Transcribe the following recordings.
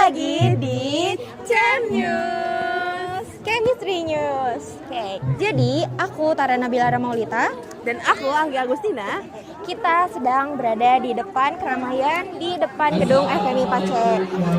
lagi di Chem News, Chemistry News. Oke, jadi aku Tara Nabila Ramaulita dan aku Anggi Agustina. Kita sedang berada di depan keramaian di depan gedung FMI Pace.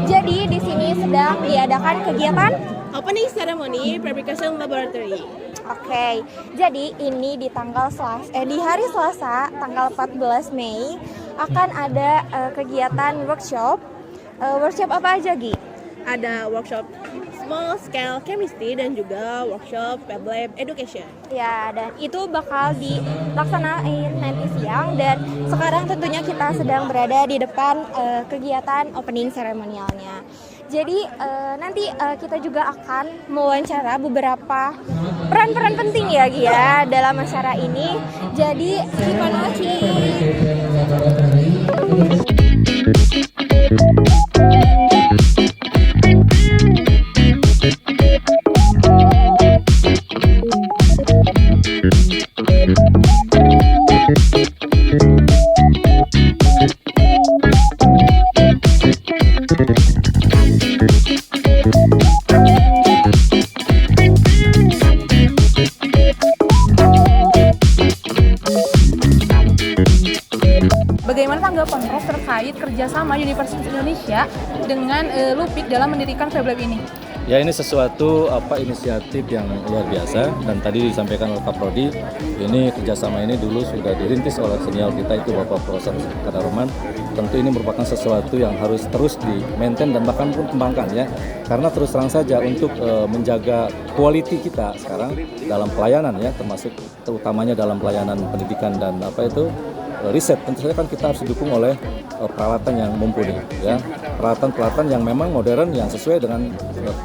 Jadi di sini sedang diadakan kegiatan Opening Ceremony Fabrication Laboratory. Oke, jadi ini di di hari Selasa tanggal 14 Mei akan ada kegiatan workshop. Workshop apa aja, Gi? Ada workshop small scale chemistry dan juga workshop Fab Lab Education. Ya, dan itu bakal dilaksanain nanti siang, dan sekarang tentunya kita sedang berada di depan kegiatan opening seremonialnya. Jadi nanti kita juga akan mewawancara beberapa peran-peran penting ya Gi ya dalam acara ini. Jadi keep on watching. Bagaimana tanggapan Prof terkait kerjasama Universitas Indonesia dengan LUPIK dalam mendirikan Fab Lab ini? Ya, ini sesuatu inisiatif yang luar biasa, dan tadi disampaikan oleh Pak Prodi, ini kerjasama ini dulu sudah dirintis oleh senior kita itu Bapak Profesor Kadarman. Tentu ini merupakan sesuatu yang harus terus di-maintain dan bahkan pun kembangkan ya, karena terus terang saja untuk menjaga quality kita sekarang dalam pelayanan ya, termasuk terutamanya dalam pelayanan pendidikan dan riset. Tentu saja kan kita harus didukung oleh peralatan yang mumpuni ya, peralatan yang memang modern yang sesuai dengan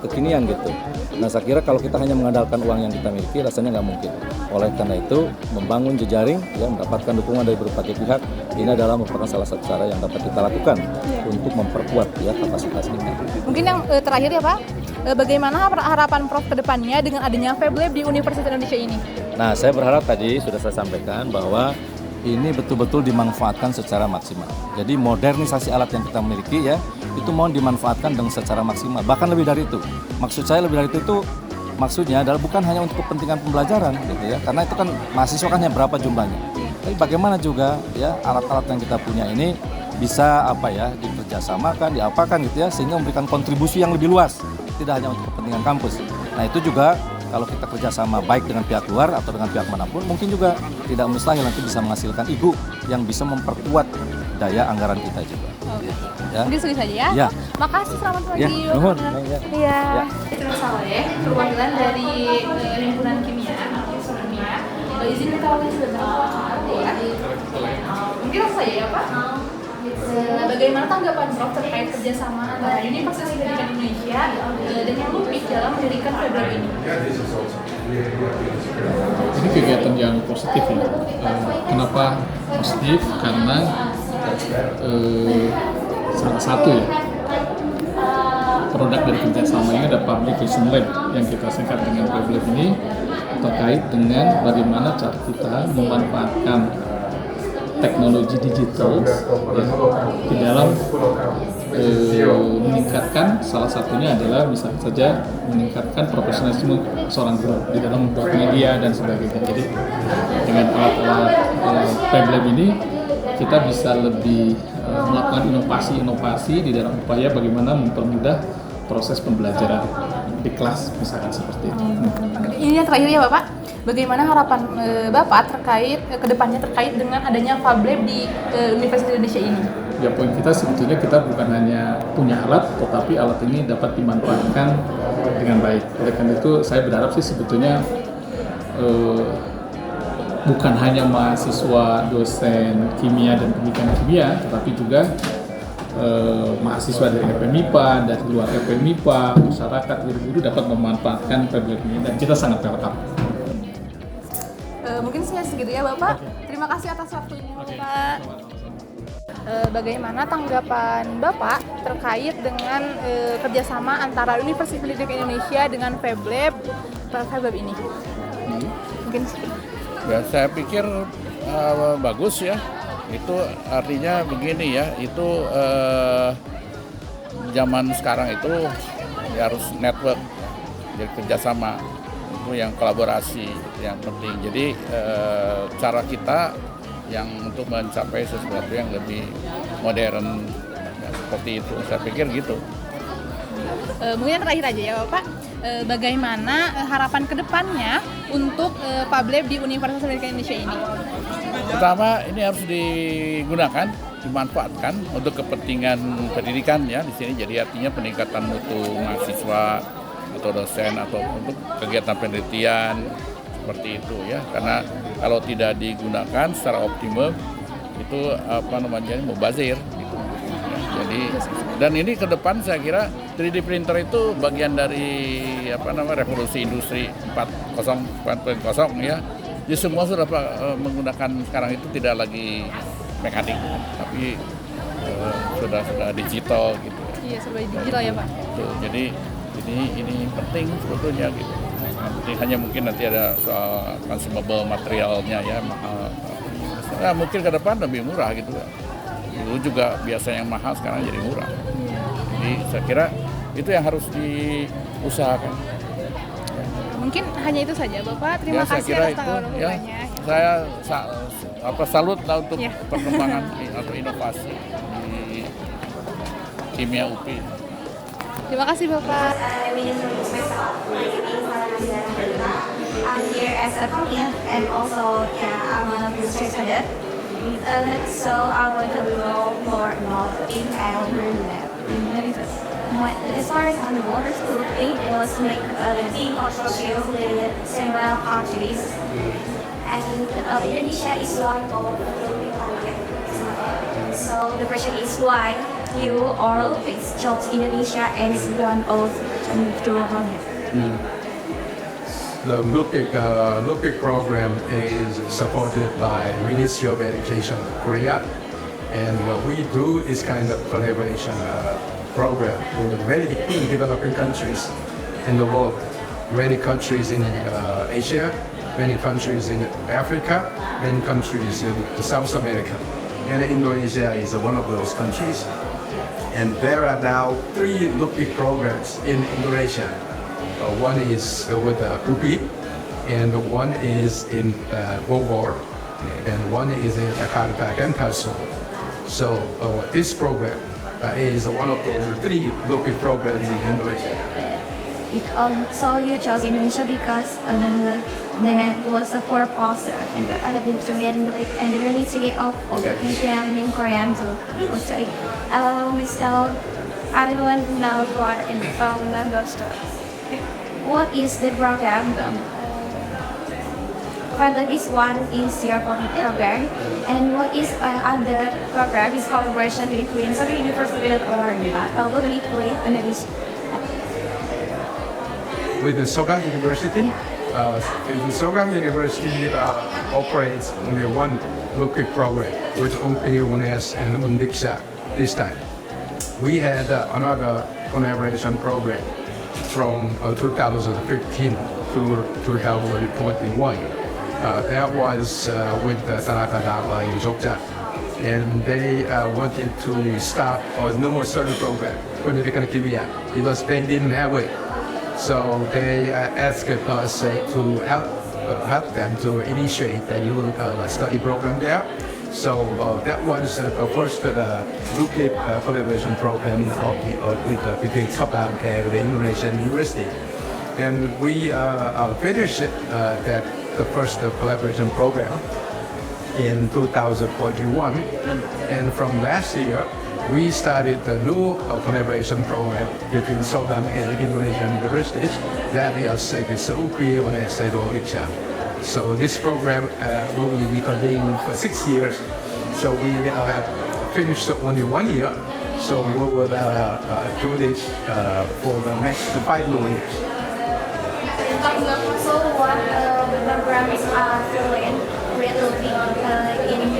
kekinian gitu. Nah, saya kira kalau kita hanya mengandalkan uang yang kita miliki rasanya nggak mungkin. Oleh karena itu membangun jejaring ya, mendapatkan dukungan dari berbagai pihak, ini adalah merupakan salah satu cara yang dapat kita lakukan untuk memperkuat ya kapasitas kita. Mungkin yang terakhir ya Pak, bagaimana harapan Prof ke depannya dengan adanya Fab Lab di Universitas Indonesia ini? Nah, saya berharap tadi sudah saya sampaikan bahwa ini betul-betul dimanfaatkan secara maksimal. Jadi modernisasi alat yang kita miliki ya, itu mohon dimanfaatkan dengan secara maksimal. Bahkan lebih dari itu. Maksud saya lebih dari itu maksudnya adalah bukan hanya untuk kepentingan pembelajaran gitu ya. Karena itu kan mahasiswa kan yang berapa jumlahnya. Tapi bagaimana juga ya alat-alat yang kita punya ini bisa dikerjasamakan, diapakan gitu ya, sehingga memberikan kontribusi yang lebih luas. Tidak hanya untuk kepentingan kampus. Nah, itu juga kalau kita kerjasama baik dengan pihak luar atau dengan pihak manapun, mungkin juga tidak mustahil nanti bisa menghasilkan ibu yang bisa memperkuat daya anggaran kita juga. Ya. Mungkin segitu saja ya. Ya. Makasih, selamat pagi. Ya, nuhun. Iya. Terima kasih perwakilan dari Himpunan Kimia, Kimia. Izin minta waktu sebentar. Mungkin langsung saja ya Pak. Bagaimana tanggapan Prof terkait kerjasama antara Universitas Pendidikan Indonesia dengan LUPIK dalam mendirikan Fab Lab ini? Ini kegiatan yang positif ya. Kenapa positif? Karena salah satu ya produk dari kerjasama ini ada Publication Lab yang kita singkat dengan Fab Lab ini, terkait dengan bagaimana cara kita memanfaatkan teknologi digital di dalam meningkatkan, salah satunya adalah misalnya saja meningkatkan profesionalisme seorang guru di dalam membuat media dan sebagainya. Jadi dengan alat-alat Fab Lab ini kita bisa lebih melakukan inovasi di dalam upaya bagaimana mempermudah proses pembelajaran di kelas misalkan seperti itu. Ini yang terakhir ya Bapak. Bagaimana harapan Bapak terkait kedepannya terkait dengan adanya Fab Lab di Universitas Indonesia ini? Ya, poin kita sebetulnya kita bukan hanya punya alat, tetapi alat ini dapat dimanfaatkan dengan baik. Oleh karena itu saya berharap sih sebetulnya bukan hanya mahasiswa dosen kimia dan pendidikan kimia, tetapi juga mahasiswa dari FMIPA, dari luar FMIPA, masyarakat, guru-guru dapat memanfaatkan Fab Lab ini, dan kita sangat welcome. Mungkin segitu ya Bapak. Terima kasih atas waktunya Bapak. Bagaimana tanggapan Bapak terkait dengan kerjasama antara Universitas Pendidikan Indonesia dengan Fab Lab ini? Mungkin ya, saya pikir bagus ya. Itu artinya begini ya, itu zaman sekarang itu ya harus network, jadi kerjasama itu yang kolaborasi itu yang penting. Jadi cara kita yang untuk mencapai sesuatu yang lebih modern ya, seperti itu. Saya pikir gitu. Mungkin yang terakhir aja ya Bapak, bagaimana harapan kedepannya untuk Fablab di Universitas Pendidikan Indonesia ini? Pertama, ini harus digunakan, dimanfaatkan untuk kepentingan pendidikan ya di sini. Jadi artinya peningkatan mutu mahasiswa atau dosen atau untuk kegiatan penelitian seperti itu ya. Karena kalau tidak digunakan secara optimal itu mubazir gitu. Ya, jadi dan ini ke depan saya kira 3D printer itu bagian dari revolusi industri 4.0 ya. Jadi semua sudah menggunakan sekarang itu tidak lagi mekanik, tapi sudah digital gitu. Iya, serba digital ya Pak. Tuh, jadi ini penting sebetulnya gitu. Penting hanya mungkin nanti ada soal consumable materialnya ya mahal. Nah, mungkin ke depan lebih murah gitu. Dulu juga biasa yang mahal sekarang jadi murah. Jadi saya kira itu yang harus diusahakan. Mungkin hanya itu saja Bapak. Terima Saya kasih kira atas itu tanggapan ya. Bapaknya. Saya salut lah untuk perkembangan atau inovasi di kimia UPI. Terima kasih Bapak. I'm here as a student and also I'm a research student. So I want to know more about in our lab. As far as on the water school, it was like the team consortium with several countries, and Indonesia is one of the projects. So the question is why you all chose Indonesia as one of the projects? The LUPIC program is supported by Ministry of Education of Korea, and what we do is kind of collaboration program with many developing countries in the world, many countries in Asia, many countries in Africa, many countries in South America, and Indonesia is one of those countries. And there are now 3 LUPIC programs in Indonesia. One is with UPI, and one is in Bogor, and one is in Jakarta and Pasu. So this program is one of the 3 LUPIC programs in Indonesia. So you chose Indonesia because there was a purpose and the University of Education in Korea too. So I want to know more from members. What is the program? Whether this one is your program, and what is other program is collaboration between some university or probably with Indonesia. With the Sogang University, the Sogang University operates only one LUPIC program, which only UNES and UNDIXA this time. We had another collaboration program from 2015 to 2021. That was with Sanata Dharma in Jogja. And they wanted to start a new study program, Pendidikan Kimia, because they didn't have it. So they asked us to help them to initiate a new study program there. So that was the first LUPIC collaboration program between Sogang and the Indonesian University. And we finished the first collaboration program in 2021. And from last year, we started the new collaboration program between Sogang and Indonesian universities. That is UPI and Indonesia. So this program will be continuing for 6 years. So we have finished only 1 year. So we will do this for the next 5 more years. So what the program is doing really in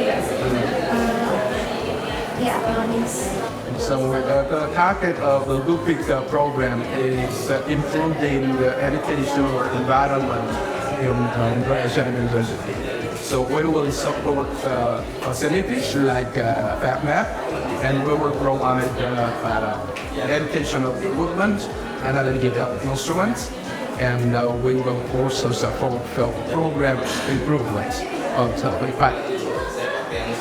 So the target of the LUPIC program is improving the educational environment in Indonesian University. So we will support facilities like FabMap, and we will provide educational equipment, analytical instruments, and we will also support program improvements of the department.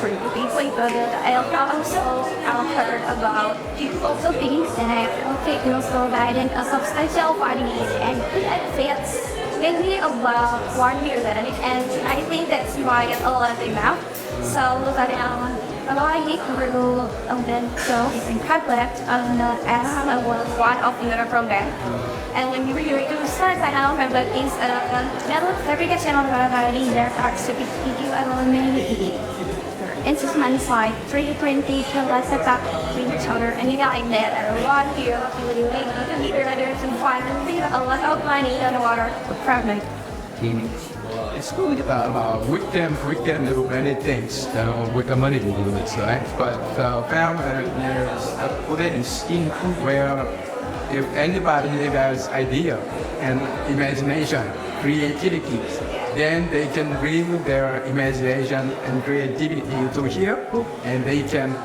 Briefly, but I also heard about also things that I think will provide a substantial funding and benefits maybe about 1 year then, and I think that's quite a lot enough. So that I through then so in contact as one of the program. And when you read to start, I know that is network verification on the there starts to be maybe instruments like 3D printing, let's set up each other, and you got like that. And one here, you there's one, a lot of money on the water project. It's good. We can do many things with the money we lose, right? But found there's a place in where if anybody has idea and imagination, creativity, then they can bring their imagination and creativity to here, and they can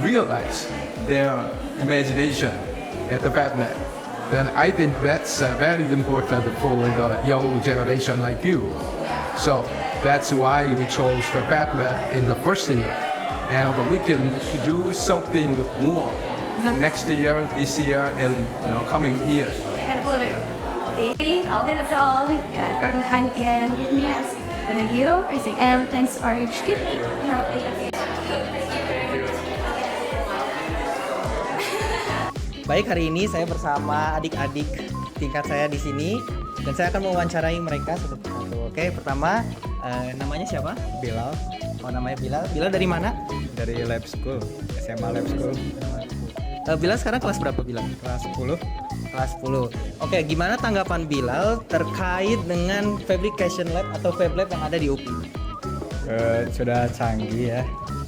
realize their imagination at the FabLab. Then I think that's very important for the young generation like you. So that's why we chose the FabLab in the first year, and we can do something more next year, this year, and coming years. Thank you, and thanks for Baik, hari ini saya bersama adik-adik tingkat saya di sini dan saya akan mewawancarai mereka satu persatu. Oke, pertama namanya siapa? Bilal. Oh, namanya Bilal. Bilal dari mana? Dari Lab School, SMA Lab School. Bilal sekarang kelas berapa, Bilal? Kelas 10. Kelas 10. Oke, gimana tanggapan Bilal terkait dengan Fabrication Lab atau Fab Lab yang ada di UPI? Sudah canggih ya,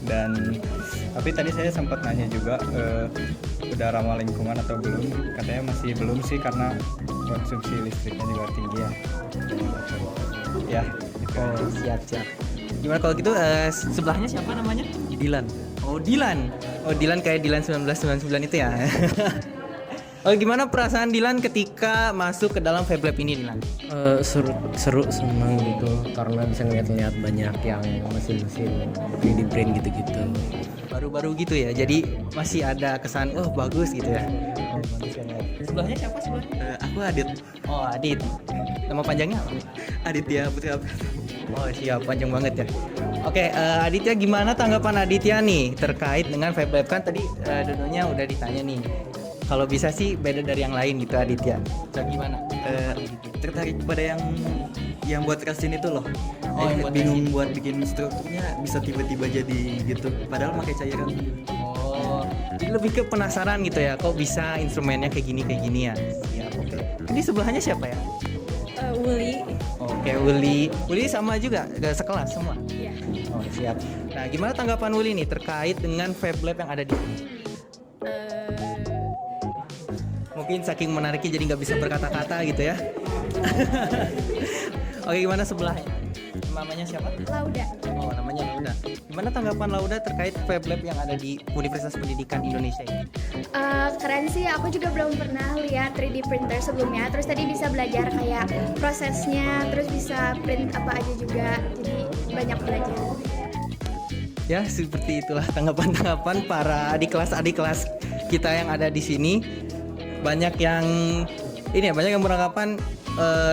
dan tapi tadi saya sempat nanya juga udah ramah lingkungan atau belum. Katanya masih belum sih karena konsumsi listriknya juga tinggi ya. Ya, gitu. Oh, siap. Gimana kalau gitu, sebelahnya siapa namanya? Dilan. Oh, Dilan. Oh, Dilan kayak Dilan 1999 itu ya. Oh, gimana perasaan Dilan ketika masuk ke dalam Fab Lab ini, Dilan? Seru, senang gitu karena bisa ngeliat banyak yang mesin-mesin 3D print gitu-gitu. Baru-baru gitu ya, jadi masih ada kesan, oh bagus gitu ya. Sebelahnya siapa sebelahnya? Aku Adit. Oh, Adit. Nama panjangnya apa? Aditya Putra. Oh, siap, panjang banget ya. Oke, Aditya, gimana tanggapan Aditya nih terkait dengan Fab Lab? Kan tadi dulunya udah ditanya nih. Kalau bisa sih beda dari yang lain gitu, Aditya. Jadi gimana? Tertarik pada yang buat resin itu loh. Oh, Bingung buat bikin strukturnya bisa tiba-tiba jadi gitu. Padahal pakai cairan. Oh, jadi lebih ke penasaran gitu ya. Kok bisa instrumennya kayak gini ya? Siap, oke. Ini sebelahnya siapa ya? Uli. Oke, Uli. Uli sama juga, gak sekelas semua? Iya. Oh, siap. Nah, gimana tanggapan Uli nih terkait dengan Fab Lab yang ada di sini? Mungkin saking menariknya jadi nggak bisa berkata-kata gitu ya. Oke, gimana sebelahnya? Namanya siapa? Lauda. Oh, namanya Lauda. Gimana tanggapan Lauda terkait Fab Lab yang ada di Universitas Pendidikan Indonesia ini? Keren sih, aku juga belum pernah lihat 3D printer sebelumnya. Terus tadi bisa belajar kayak prosesnya, terus bisa print apa aja juga. Jadi banyak belajar. Ya, seperti itulah tanggapan-tanggapan para adik kelas kita yang ada di sini. Banyak yang beranggapan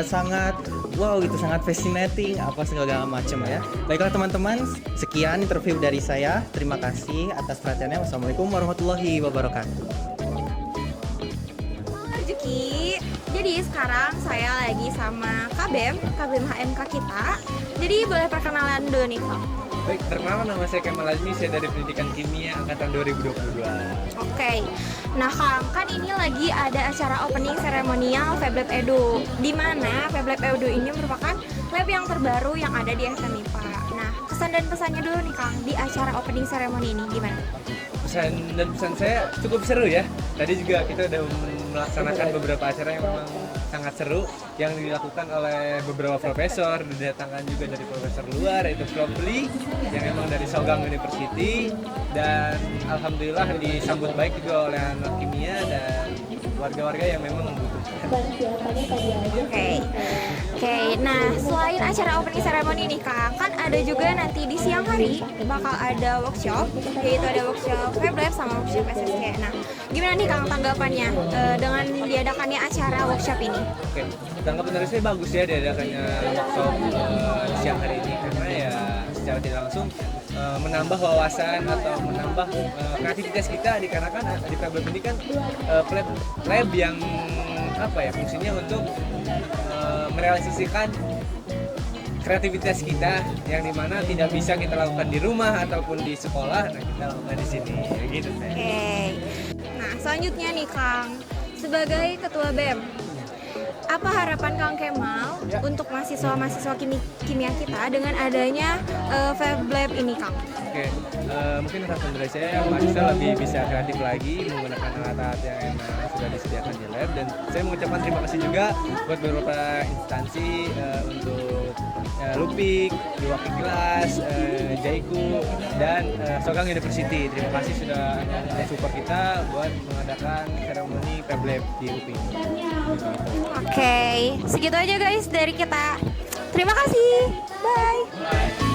sangat wow gitu, sangat fascinating apa segala macam ya. Baiklah teman-teman, sekian interview dari saya. Terima kasih atas perhatiannya. Wassalamualaikum warahmatullahi wabarakatuh. Rezeki. Jadi sekarang saya lagi sama KBM HMK kita. Jadi boleh perkenalan dulu nih, Kak. Baik, perkenalkan nama saya Kemal Azmi, saya dari Pendidikan Kimia angkatan 2022. Oke. Nah, Kang, kan ini lagi ada acara opening seremonial Fab Lab Edu. Di mana Fab Lab Edu ini merupakan lab yang terbaru yang ada di SMIPA. Nah, kesan dan pesannya dulu nih, Kang, di acara opening ceremony ini gimana? Pesan saya cukup seru ya. Tadi juga kita udah melaksanakan beberapa acara yang memang sangat seru yang dilakukan oleh beberapa profesor, didatangkan juga dari profesor luar yaitu Prof. Lee yang emang dari Sogang University, dan alhamdulillah disambut baik juga oleh anak kimia dan warga-warga yang memang membutuhkan. Oke, nah selain acara opening ceremony nih Kang, kan ada juga nanti di siang hari bakal ada workshop, yaitu ada workshop Fab Lab sama workshop SSC. Nah, gimana nih Kang tanggapannya dengan diadakannya acara workshop ini? Oke, tanggapan dari saya bagus ya diadakannya workshop siang hari ini, karena ya secara tidak langsung menambah wawasan atau menambah kreativitas kita, dikarenakan di Fab Lab ini kan lab yang fungsinya untuk merealisasikan kreativitas kita yang dimana tidak bisa kita lakukan di rumah ataupun di sekolah, nah kita lakukan di sini gitu. Oke. Nah, selanjutnya nih Kang, sebagai ketua BEM, apa harapan Kang Kemal untuk mahasiswa-mahasiswa kimia kita dengan adanya Fab Lab ini Kang? Oke, mungkin harapan dari saya mahasiswa lebih bisa kreatif lagi menggunakan alat-alat yang emang sudah disediakan di lab, dan saya mengucapkan terima kasih juga buat beberapa instansi untuk Lupik, Dua Kelas, Jaiku, dan Sogang University. Terima kasih sudah support kita buat mengadakan seremoni Fab Lab di Lupik. Oke, segitu aja guys dari kita. Terima kasih. Bye.